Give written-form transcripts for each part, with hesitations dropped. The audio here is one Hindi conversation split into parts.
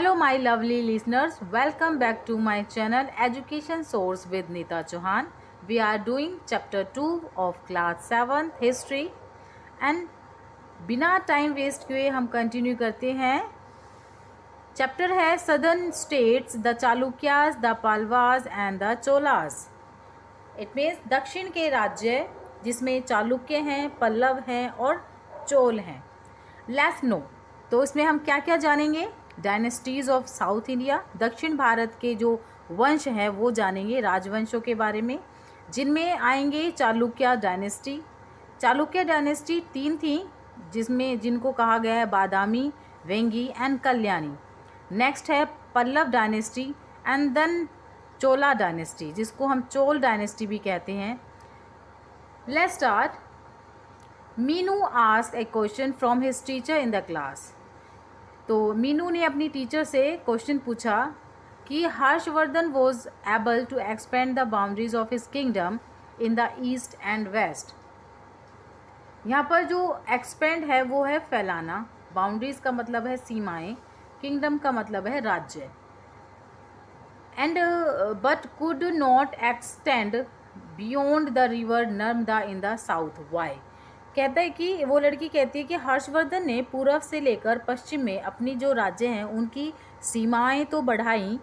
Hello my lovely listeners, welcome back to my channel Education Source with Neeta Chauhan. We are doing chapter 2 of class 7th history and बिना टाइम वेस्ट किए हम कंटिन्यू करते हैं. चैप्टर है southern states, the Chalukyas, the Palwas and the Cholas. It means दक्षिण के राज्य जिसमें चालुक्य हैं, पल्लव हैं और चोल हैं. Let's no. तो इसमें हम क्या क्या जानेंगे? डायनेस्टीज़ ऑफ साउथ इंडिया, दक्षिण भारत के जो वंश हैं वो जानेंगे, राजवंशों के बारे में, जिनमें आएंगे चालुक्य डायनेस्टी. चालुक्य डायनेस्टी 3 थी, जिनको कहा गया है बादामी, वेंगी एंड कल्याणी. नेक्स्ट है Pallava dynasty and then Chola dynasty, जिसको हम चोल डायनेस्टी भी कहते हैं. Let's start. Meenu asked a question from his teacher in the class. तो मीनू ने अपनी टीचर से क्वेश्चन पूछा कि Harshvardhan was able to expand the boundaries of his kingdom in the east and west. यहाँ पर जो एक्सपेंड है वो है फैलाना, बाउंड्रीज का मतलब है सीमाएं, किंगडम का मतलब है राज्य. And but could not extend beyond the river Narmada in the south. Why? कहता है कि वो लड़की कहती है कि हर्षवर्धन ने पूर्व से लेकर पश्चिम में अपनी जो राज्य हैं उनकी सीमाएं तो बढ़ाई,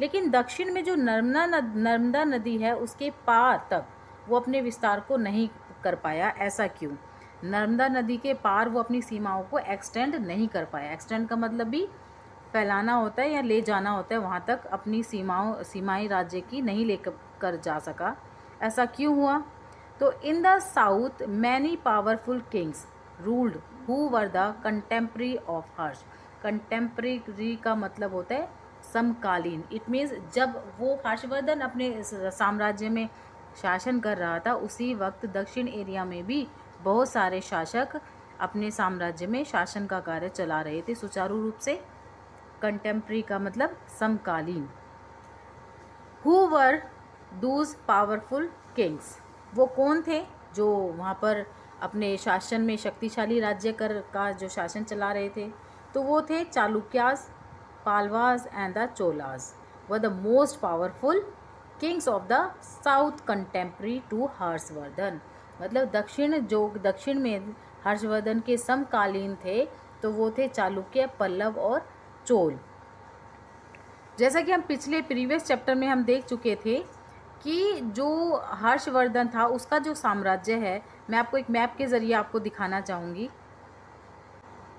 लेकिन दक्षिण में जो नर्मदा नदी है उसके पार तक वो अपने विस्तार को नहीं कर पाया. ऐसा क्यों? नर्मदा नदी के पार वो अपनी सीमाओं को एक्सटेंड नहीं कर पाया. एक्सटेंड का मतलब भी फैलाना होता है या ले जाना होता है, वहाँ तक अपनी सीमाएं राज्य की नहीं लेकर जा सका. ऐसा क्यों हुआ? तो इन the south many powerful Kings ruled who were the contemporary of Harsh. Contemporary का मतलब होता है समकालीन. इट मीन्स जब वो हर्षवर्धन अपने साम्राज्य में शासन कर रहा था उसी वक्त दक्षिण एरिया में भी बहुत सारे शासक अपने साम्राज्य में शासन का कार्य चला रहे थे सुचारू रूप से. कंटेम्प्रेरी का मतलब समकालीन. Who were Dooj powerful Kings? वो कौन थे जो वहाँ पर अपने शासन में शक्तिशाली राज्य का जो शासन चला रहे थे? तो वो थे Chalukyas, Pallavas and the Cholas were the most powerful kings of the south contemporary to Harshavardhana. मतलब दक्षिण में हर्षवर्धन के समकालीन थे तो वो थे चालुक्य, पल्लव और चोल. जैसा कि हम पिछले प्रीवियस चैप्टर में हम देख चुके थे कि जो हर्षवर्धन था उसका जो साम्राज्य है, मैं आपको एक मैप के ज़रिए आपको दिखाना चाहूँगी.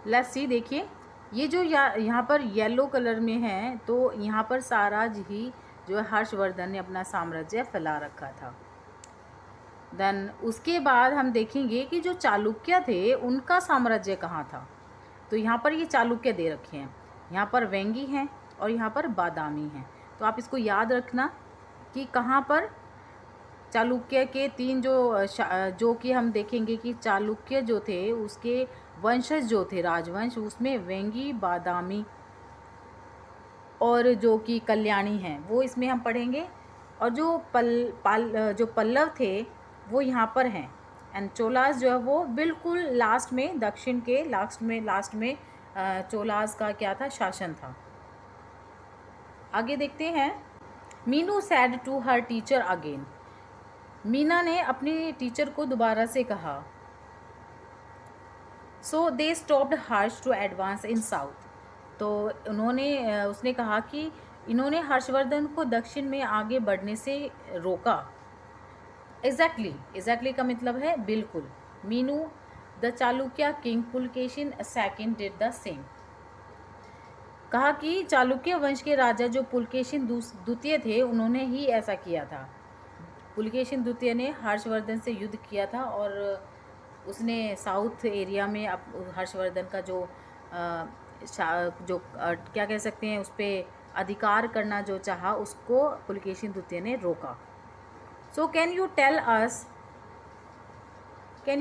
Let's see. देखिए ये जो यहाँ पर येलो कलर में है, तो यहाँ पर सारा ही जो है हर्षवर्धन ने अपना साम्राज्य फैला रखा था. देन उसके बाद हम देखेंगे कि जो चालुक्य थे उनका साम्राज्य कहाँ था. तो यहाँ पर ये चालुक्य दे रखे हैं, यहाँ पर वेंगी हैं और यहाँ पर बादामी हैं. तो आप इसको याद रखना कि कहाँ पर चालुक्य के 3 जो कि हम देखेंगे कि चालुक्य जो थे उसके वंशज जो थे राजवंश, उसमें वेंगी, बादामी और जो कि कल्याणी हैं वो इसमें हम पढ़ेंगे. और जो पल्लव थे वो यहाँ पर हैं. एंड चोलास जो है वो बिल्कुल लास्ट में, दक्षिण के लास्ट में चोलास का क्या था? शासन था. आगे देखते हैं. Meenu said to her teacher again. Meena ने अपनी टीचर को दोबारा से कहा. So they stopped Harsh to advance in south. तो उसने कहा कि इन्होंने हर्षवर्धन को दक्षिण में आगे बढ़ने से रोका. एग्जैक्टली का मतलब है बिल्कुल. Meenu the Chalukya king Pulakeshin second did the same. कहा कि चालुक्य वंश के राजा जो पुलकेशिन द्वितीय थे उन्होंने ही ऐसा किया था. पुलकेशिन द्वितीय ने हर्षवर्धन से युद्ध किया था और उसने साउथ एरिया में हर्षवर्धन का जो क्या कह सकते हैं उस पर अधिकार करना जो चाहा उसको पुलकेशिन द्वितीय ने रोका. So can you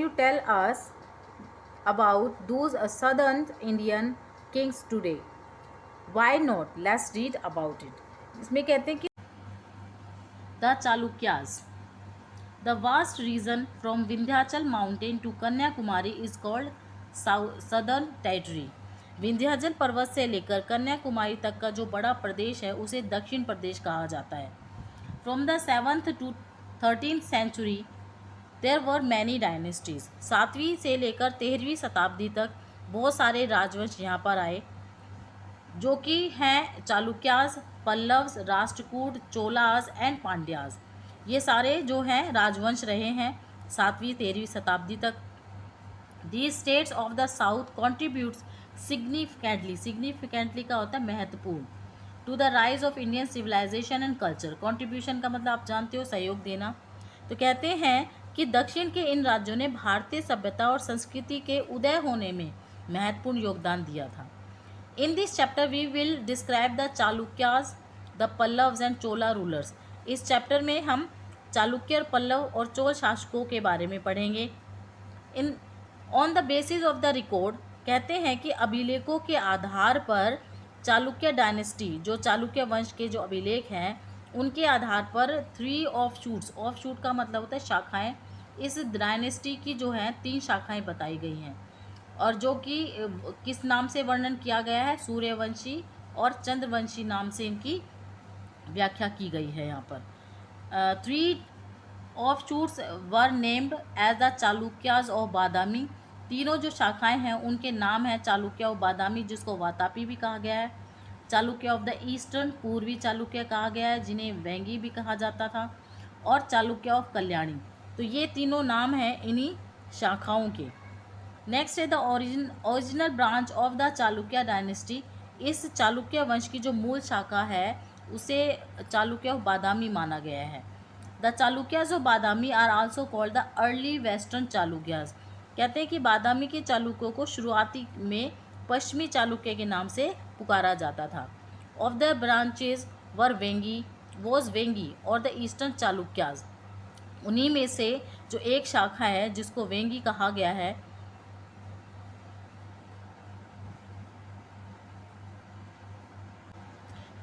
tell us about those southern Indian kings today? Why not? Let's read about it. इसमें कहते हैं कि the Chalukyas. The vast region from Vindhyachal mountain to Kanyakumari is called southern territory. Vindhyachal पर्वत से लेकर कन्याकुमारी तक का जो बड़ा प्रदेश है उसे दक्षिण प्रदेश कहा जाता है। From the 7th to 13th century there were many dynasties. 7वीं से लेकर 13वीं शताब्दी तक बहुत सारे राजवंश यहाँ पर आए, जो कि हैं चालुक्यास, पल्लव्स, राष्ट्रकूट, चोलास एंड पांड्यास। ये सारे जो हैं राजवंश रहे हैं 7वीं 13वीं शताब्दी तक। These states of the south contributes significantly का होता है महत्वपूर्ण, to the rise of Indian civilization and culture। contribution का मतलब आप जानते हो सहयोग देना। तो कहते हैं कि दक्षिण के इन राज्यों ने भारतीय सभ्यता और संस्कृति के उदय होने में महत्वपूर्ण योगदान दिया था। In this chapter we will describe the Chalukyas, the Pallavas and Chola rulers। इस चैप्टर में हम चालुक्य, पल्लव और चोल शासकों के बारे में पढ़ेंगे। In on the basis of the record कहते हैं कि अभिलेखों के आधार पर चालुक्य डायनेस्टी, जो चालुक्य वंश के जो अभिलेख हैं उनके आधार पर 3 ऑफशूट्स, ऑफशूट का मतलब होता है शाखाएं, इस डायनेस्टी की जो हैं 3 शाखाएं बताई गई हैं, और जो कि किस नाम से वर्णन किया गया है, सूर्यवंशी और चंद्रवंशी नाम से इनकी व्याख्या की गई है। यहाँ पर 3 offshoots were named as the Chalukyas of Badami. तीनों जो शाखाएं हैं उनके नाम है चालुक्य ऑफ बादामी, जिसको वातापी भी कहा गया है, चालुक्य ऑफ द ईस्टर्न, पूर्वी चालुक्य कहा गया है, जिन्हें वेंगी भी कहा जाता था, और चालुक्य ऑफ कल्याणी। तो ये तीनों नाम हैं इन्हीं शाखाओं के। नेक्स्ट है the original branch of the Chalukya dynasty. इस चालुक्य वंश की जो मूल शाखा है उसे चालुक्य ऑफ बादामी माना गया है। The Chalukyas of Badami are also called the early western Chalukyas. कहते हैं कि बादामी के चालुक्यों को शुरुआती में पश्चिमी चालुक्य के नाम से पुकारा जाता था। Of the branches were Vengi, was Vengi और द ईस्टर्न चालुक्यास। उन्हीं में से जो एक शाखा है जिसको वेंगी कहा गया है,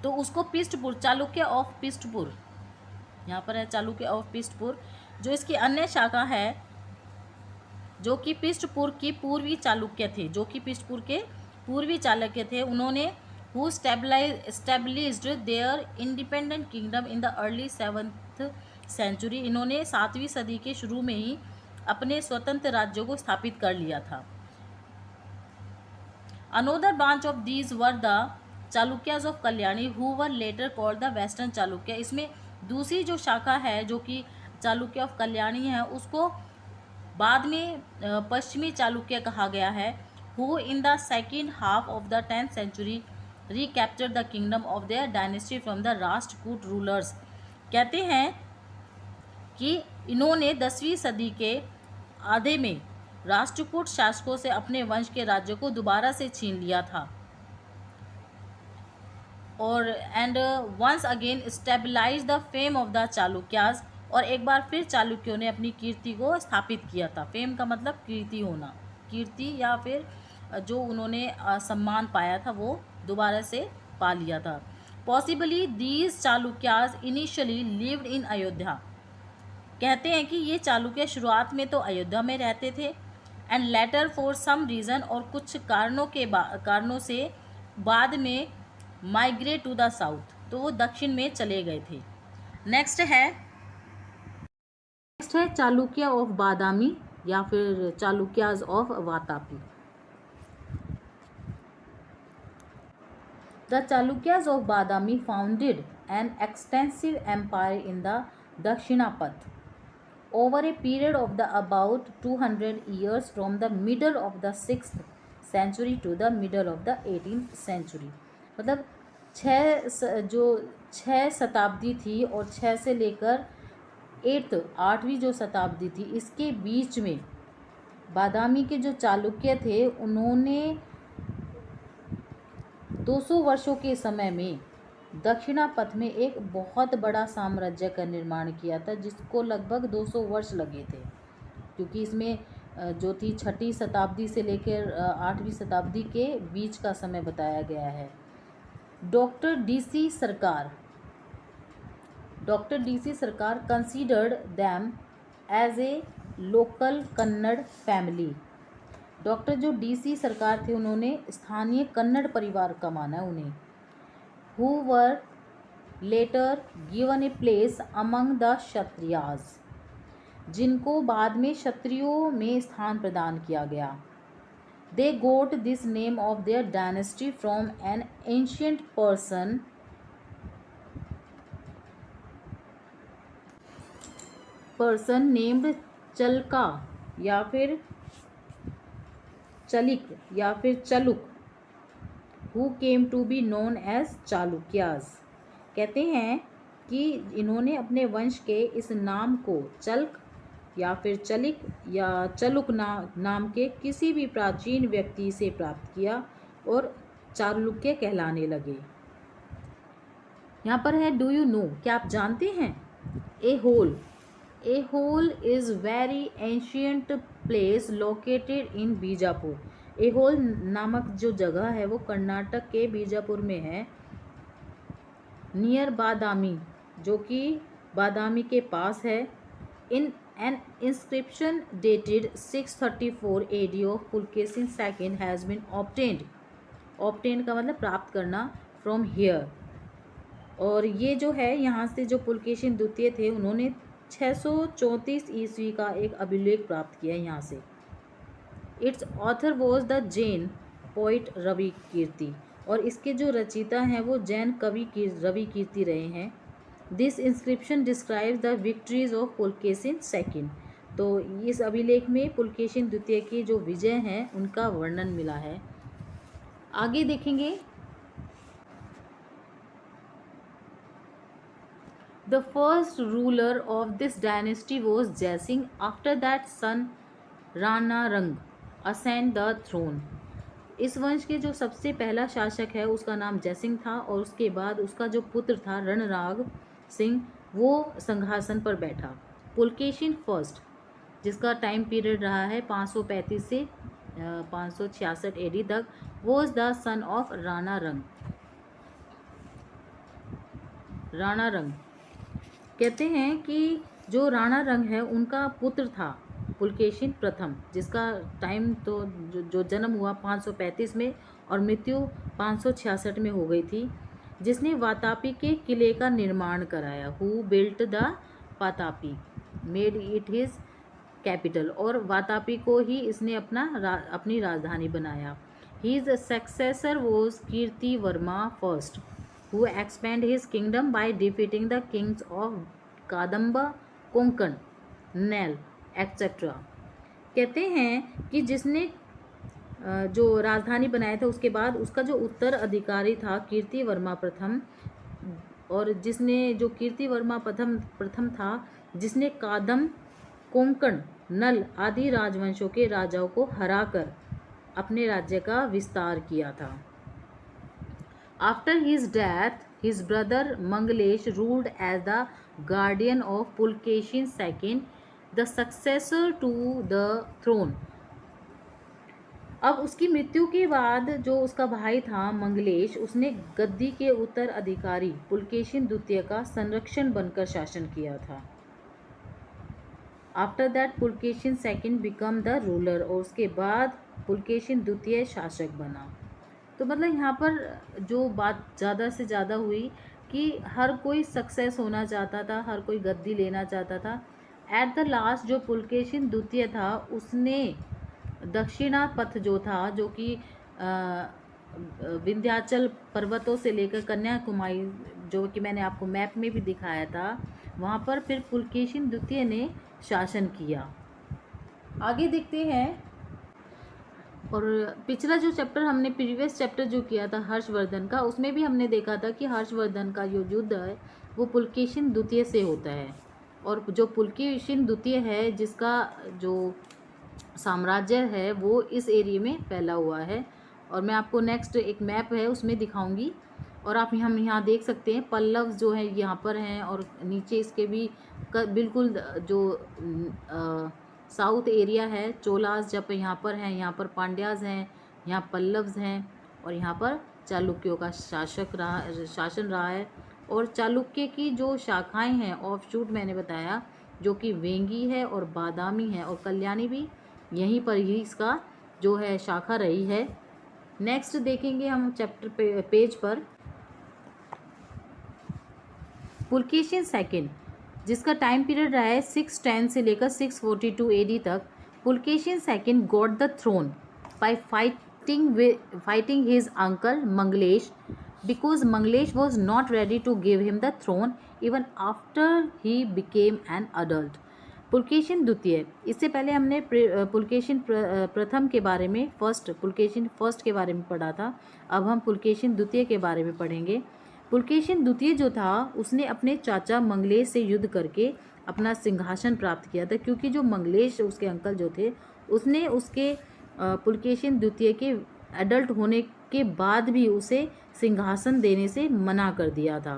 तो उसको पिष्टपुर, चालुक्य ऑफ पिष्टपुर, यहाँ पर है चालुक्य ऑफ पिष्टपुर। जो इसकी अन्य शाखा है जो कि पिष्टपुर की पूर्वी चालुक्य थे, जो कि पिष्टपुर के पूर्वी चालुक्य थे, उन्होंने who established their independent kingdom in the early 7th century. इन्होंने 7वीं सदी के शुरू में ही अपने स्वतंत्र राज्यों को स्थापित कर लिया था। Another branch of these were the Chalukyas of Kalyani who were letter called the western Chalukya. इसमें दूसरी जो शाखा है जो कि चालुक्य ऑफ कल्याणी है, उसको बाद में पश्चिमी चालुक्य कहा गया है। Who in the second half of the 10th century recapture the kingdom of their dynasty from the Rashtrakuta rulers. कहते हैं कि इन्होंने 10वीं सदी के आधे में राष्ट्रकूट शासकों से अपने वंश के राज्यों को दोबारा से छीन लिया था, और and once again stabilize the fame of the Chalukyas. और एक बार फिर चालुक्यों ने अपनी कीर्ति को स्थापित किया था। फेम का मतलब कीर्ति होना, कीर्ति या फिर जो उन्होंने सम्मान पाया था वो दोबारा से पा लिया था। Possibly these Chalukyas initially lived in Ayodhya. कहते हैं कि ये चालुक्य शुरुआत में तो अयोध्या में रहते थे, and later for some reason, और कुछ कारणों से बाद में माइग्रेट टू द साउथ, तो वो दक्षिण में चले गए थे। नेक्स्ट है चालुक्य ऑफ बादामी या फिर Chalukyas of Vatapi. The Chalukyas of Badami founded an extensive empire in the Dakshinapatha over a period of the about 200 years from the middle of the 6th century to the middle of the 18th century। मतलब 6 शताब्दी थी, और 6 से लेकर 8वीं जो शताब्दी थी इसके बीच में बादामी के जो चालुक्य थे उन्होंने 200 वर्षों के समय में दक्षिणापथ में एक बहुत बड़ा साम्राज्य का निर्माण किया था, जिसको लगभग 200 वर्ष लगे थे, क्योंकि इसमें जो थी 6ठी शताब्दी से लेकर 8वीं शताब्दी के बीच का समय बताया गया है। Doctor DC Sarkar considered them as a local Kannada family. Doctor जो डीसी सरकार थे उन्होंने स्थानीय कन्नड़ परिवार का माना उन्हें, who were later given a place among the Kshatriyas, जिनको बाद में क्षत्रियों में स्थान प्रदान किया गया। They got this name of their dynasty from an ancient person named Chalka या फिर चलिक या फिर Chaluk, who came to be known as Chalukyas. कहते हैं कि इन्होंने अपने वंश के इस नाम को चल्क या फिर चलिक या चलुक नाम के किसी भी प्राचीन व्यक्ति से प्राप्त किया और चालुक्य कहलाने लगे। यहाँ पर है डू यू नो, क्या आप जानते हैं? Aihole is very ancient place located in Bijapur. Aihole नामक जो जगह है वो कर्नाटक के बीजापुर में है, नियर बादामी, जो कि बादामी के पास है। In an inscription dated 634 AD of Pulakeshin second has been obtained का मतलब प्राप्त करना, फ्रॉम हियर। और ये जो है यहाँ से जो पुलकेशिन द्वितीय थे उन्होंने 634 ईस्वी का एक अभिलेख प्राप्त किया यहाँ से। Its author was the Jain poet Ravi Kirti, और इसके जो रचयिता हैं वो जैन कवि रवि कीर्ति रहे हैं। This inscription describes the victories of Pulakeshin second. तो इस अभिलेख में पुलकेशिन द्वितीय की जो विजय हैं उनका वर्णन मिला है। आगे देखेंगे। The first ruler of this dynasty was Jaising. After that, son Ranarang ascended the throne. इस वंश के जो सबसे पहला शासक है उसका नाम जयसिंह था, और उसके बाद उसका जो पुत्र था रणराग सिंह वो सिंहासन पर बैठा। पुलकेशिन फर्स्ट, जिसका टाइम पीरियड रहा है 535 से 566 AD तक, वॉज द सन ऑफ राणारंग। कहते हैं कि जो राणारंग है उनका पुत्र था पुलकेशिन प्रथम, जिसका टाइम तो जो जन्म हुआ 535 में और मृत्यु 566 में हो गई थी, जिसने वातापी के किले का निर्माण कराया। Who built the Vatapi, made it his capital, और वातापी को ही इसने अपनी राजधानी बनाया। His successor was Kirti Varma first, who expand his kingdom by defeating the kings of Kadamba, Konkan, Nala etcetera. कहते हैं कि जिसने जो राजधानी बनाया था उसके बाद उसका जो उत्तर अधिकारी था कीर्ति वर्मा प्रथम, और जिसने जो कीर्ति वर्मा प्रथम था जिसने कादम, कोंकण, नल आदि राजवंशों के राजाओं को हराकर अपने राज्य का विस्तार किया था। After his death, his brother Mangalesh ruled as the guardian of Pulkeshin II, the successor to the throne. अब उसकी मृत्यु के बाद जो उसका भाई था मंगलेश, उसने गद्दी के उत्तराधिकारी पुलकेशिन द्वितीय का संरक्षण बनकर शासन किया था। After that Pulakeshin II become the ruler, और उसके बाद पुलकेशिन द्वितीय शासक बना। तो मतलब यहाँ पर जो बात ज़्यादा से ज़्यादा हुई कि हर कोई सक्सेस होना चाहता था, हर कोई गद्दी लेना चाहता था। एट द लास्ट जो पुलकेशिन द्वितीय था उसने दक्षिणा पथ जो था, जो कि विंध्याचल पर्वतों से लेकर कन्याकुमारी, जो कि मैंने आपको मैप में भी दिखाया था, वहाँ पर फिर पुलकेशिन द्वितीय ने शासन किया। आगे देखते हैं। और पिछला जो चैप्टर हमने प्रीवियस चैप्टर जो किया था हर्षवर्धन का, उसमें भी हमने देखा था कि हर्षवर्धन का जो युद्ध है वो पुलकेशिन द्वितीय से होता है, और जो पुलकेशिन द्वितीय है जिसका जो साम्राज्य है वो इस एरिया में फैला हुआ है। और मैं आपको नेक्स्ट एक मैप है उसमें दिखाऊंगी, और आप हम यहाँ देख सकते हैं पल्लव जो है यहाँ पर हैं, और नीचे इसके भी बिल्कुल जो साउथ एरिया है चोलास जब यहाँ पर हैं, यहाँ पर पांड्याज हैं, यहाँ पल्लव्स हैं, और यहाँ पर चालुक्यों का शासन रहा है। और चालुक्य की जो शाखाएं हैं ऑफशूट मैंने बताया, जो कि वेंगी है और बादामी है और कल्याणी भी यहीं पर ही इसका जो है शाखा रही है। नेक्स्ट देखेंगे हम चैप्टर पेज पर पुलकेशिन सेकंड, जिसका टाइम पीरियड रहा है 610 से लेकर 642 AD तक। Pulakeshin second got the throne by fighting his uncle Mangalesh, because Manglesh was not ready to give him the throne even after he became an adult. Pulakeshin द्वितीय, इससे पहले हमने पुलकेशिन प्रथम के बारे में पुलकेशिन फर्स्ट के बारे में पढ़ा था। अब हम पुलकेशिन द्वितीय के बारे में पढ़ेंगे। पुलकेशिन द्वितीय जो था उसने अपने चाचा मंगलेश से युद्ध करके अपना सिंहासन प्राप्त किया था, क्योंकि जो मंगलेश उसके अंकल जो थे उसने उसके पुलकेशिन द्वितीय के एडल्ट होने के बाद भी उसे सिंहासन देने से मना कर दिया था।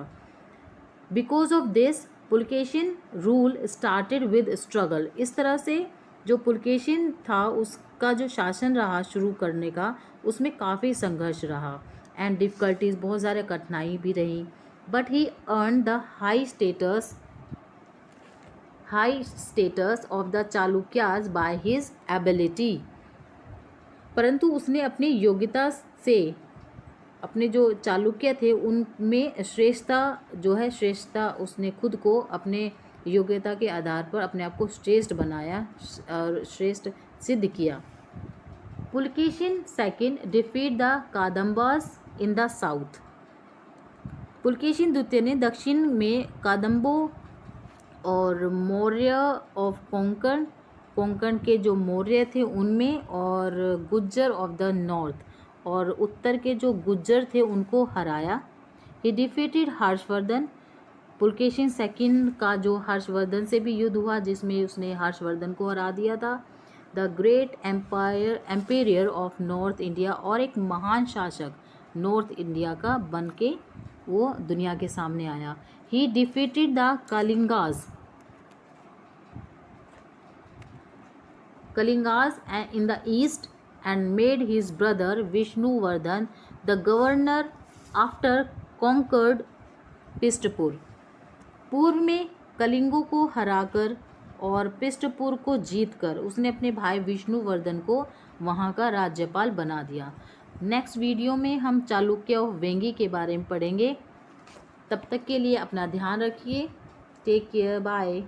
Because of this Pulakeshin rule started with struggle. इस तरह से जो पुलकेशिन था उसका जो शासन रहा शुरू करने का, उसमें काफ़ी संघर्ष रहा एंड डिफ़िकल्टीज, बहुत ज़्यादा कठिनाई भी रही। But he earn the high status of the Chalukyas by his ability. परंतु उसने अपनी योग्यता से अपने जो चालुक्य थे उनमें श्रेष्ठता उसने खुद को अपने योग्यता के आधार पर अपने आप को श्रेष्ठ बनाया और श्रेष्ठ सिद्ध किया। Pulakeshin second defeat the Kadambas in the south. Pulakeshin द्वितीय ने दक्षिण में कादम्बों और मौर्य ऑफ कोंकण के जो मौर्य थे उनमें, और गुज्जर ऑफ द नॉर्थ और उत्तर के जो गुज्जर थे उनको हराया। ही डिफीटेड हर्षवर्धन। पुलकेशिन सेकंड का जो हर्षवर्धन से भी युद्ध हुआ जिसमें उसने हर्षवर्धन को हरा दिया था। The great empire of north India, और एक महान शासक नॉर्थ इंडिया का बन के वो दुनिया के सामने आया। He defeated the Kalingas in the east and made his brother Vishnuvardhan the governor after conquered Pishtapura. पूर्व में कलिंगों को हराकर और पिष्टपुर को जीतकर उसने अपने भाई विष्णुवर्धन को वहाँ का राज्यपाल बना दिया। नेक्स्ट वीडियो में हम चालुक्य ऑफ वेंगी के बारे में पढ़ेंगे। तब तक के लिए अपना ध्यान रखिए। Take care, bye.